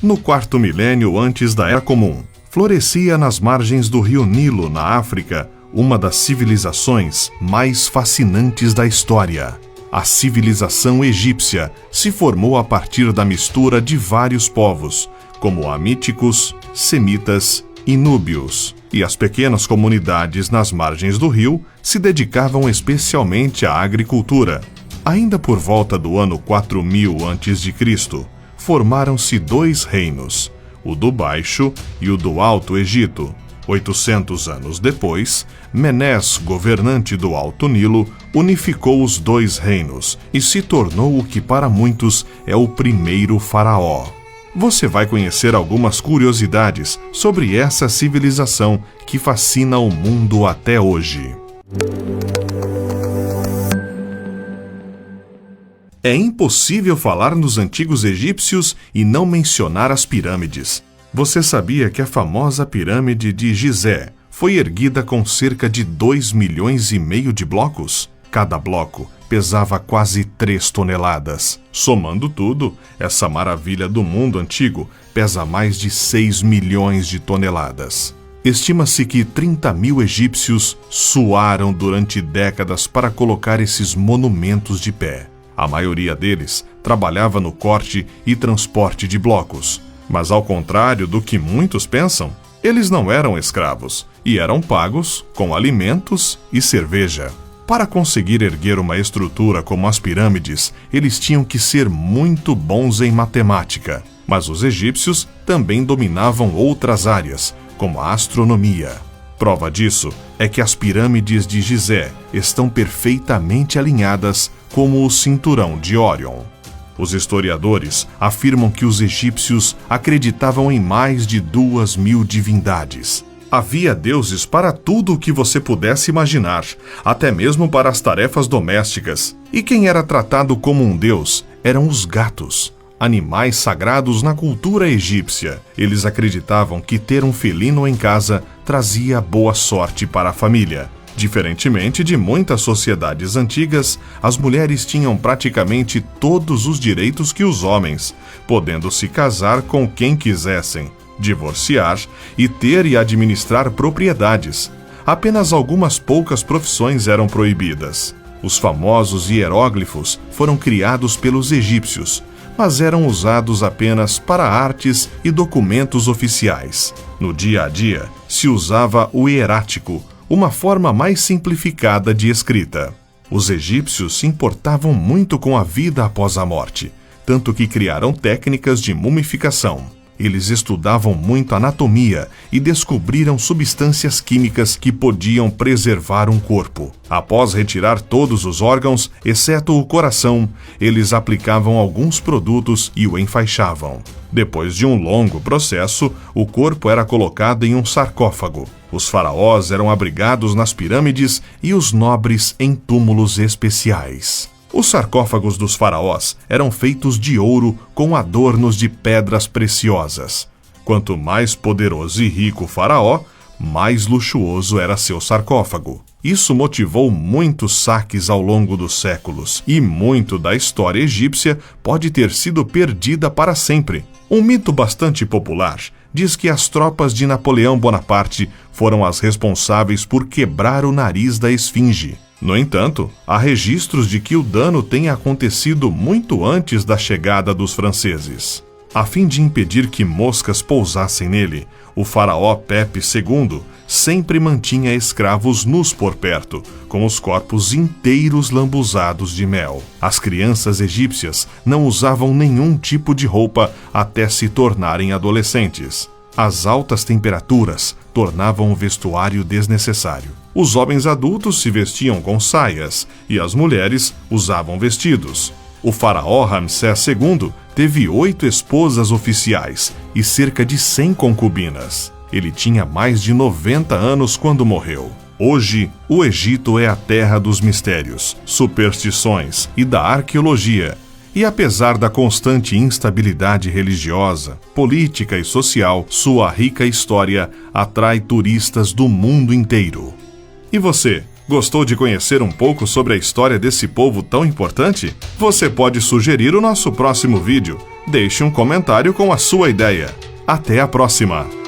No quarto milênio antes da Era Comum, florescia nas margens do rio Nilo, na África, uma das civilizações mais fascinantes da história. A civilização egípcia se formou a partir da mistura de vários povos, como amíticos, semitas e núbios. E as pequenas comunidades nas margens do rio se dedicavam especialmente à agricultura. Ainda por volta do ano 4000 a.C., formaram-se dois reinos, o do Baixo e o do Alto Egito. 800 anos depois, Menés, governante do Alto Nilo, unificou os dois reinos e se tornou o que para muitos é o primeiro faraó. Você vai conhecer algumas curiosidades sobre essa civilização que fascina o mundo até hoje. É impossível falar nos antigos egípcios e não mencionar as pirâmides. Você sabia que a famosa pirâmide de Gizé foi erguida com cerca de 2,5 milhões de blocos? Cada bloco pesava quase 3 toneladas. Somando tudo, essa maravilha do mundo antigo pesa mais de 6 milhões de toneladas. Estima-se que 30 mil egípcios suaram durante décadas para colocar esses monumentos de pé. A maioria deles trabalhava no corte e transporte de blocos. Mas ao contrário do que muitos pensam, eles não eram escravos e eram pagos com alimentos e cerveja. Para conseguir erguer uma estrutura como as pirâmides, eles tinham que ser muito bons em matemática. Mas os egípcios também dominavam outras áreas, como a astronomia. Prova disso é que as pirâmides de Gizé estão perfeitamente alinhadas como o cinturão de Órion. Os historiadores afirmam que os egípcios acreditavam em mais de 2.000 divindades. Havia deuses para tudo o que você pudesse imaginar, até mesmo para as tarefas domésticas. E quem era tratado como um deus eram os gatos, animais sagrados na cultura egípcia. Eles acreditavam que ter um felino em casa trazia boa sorte para a família. Diferentemente de muitas sociedades antigas, as mulheres tinham praticamente todos os direitos que os homens, podendo se casar com quem quisessem, divorciar e ter e administrar propriedades. Apenas algumas poucas profissões eram proibidas. Os famosos hieróglifos foram criados pelos egípcios, mas eram usados apenas para artes e documentos oficiais. No dia a dia, se usava o hierático, uma forma mais simplificada de escrita. Os egípcios se importavam muito com a vida após a morte, tanto que criaram técnicas de mumificação. Eles estudavam muito anatomia e descobriram substâncias químicas que podiam preservar um corpo. Após retirar todos os órgãos, exceto o coração, eles aplicavam alguns produtos e o enfaixavam. Depois de um longo processo, o corpo era colocado em um sarcófago. Os faraós eram abrigados nas pirâmides e os nobres em túmulos especiais. Os sarcófagos dos faraós eram feitos de ouro com adornos de pedras preciosas. Quanto mais poderoso e rico o faraó, mais luxuoso era seu sarcófago. Isso motivou muitos saques ao longo dos séculos, e muito da história egípcia pode ter sido perdida para sempre. Um mito bastante popular diz que as tropas de Napoleão Bonaparte foram as responsáveis por quebrar o nariz da esfinge. No entanto, há registros de que o dano tenha acontecido muito antes da chegada dos franceses. A fim de impedir que moscas pousassem nele, o faraó Pepe II sempre mantinha escravos nus por perto, com os corpos inteiros lambuzados de mel. As crianças egípcias não usavam nenhum tipo de roupa até se tornarem adolescentes. As altas temperaturas tornavam o vestuário desnecessário. Os homens adultos se vestiam com saias e as mulheres usavam vestidos. O faraó Ramsés II teve 8 esposas oficiais e cerca de 100 concubinas. Ele tinha mais de 90 anos quando morreu. Hoje, o Egito é a terra dos mistérios, superstições e da arqueologia. E apesar da constante instabilidade religiosa, política e social, sua rica história atrai turistas do mundo inteiro. E você, gostou de conhecer um pouco sobre a história desse povo tão importante? Você pode sugerir o nosso próximo vídeo. Deixe um comentário com a sua ideia. Até a próxima!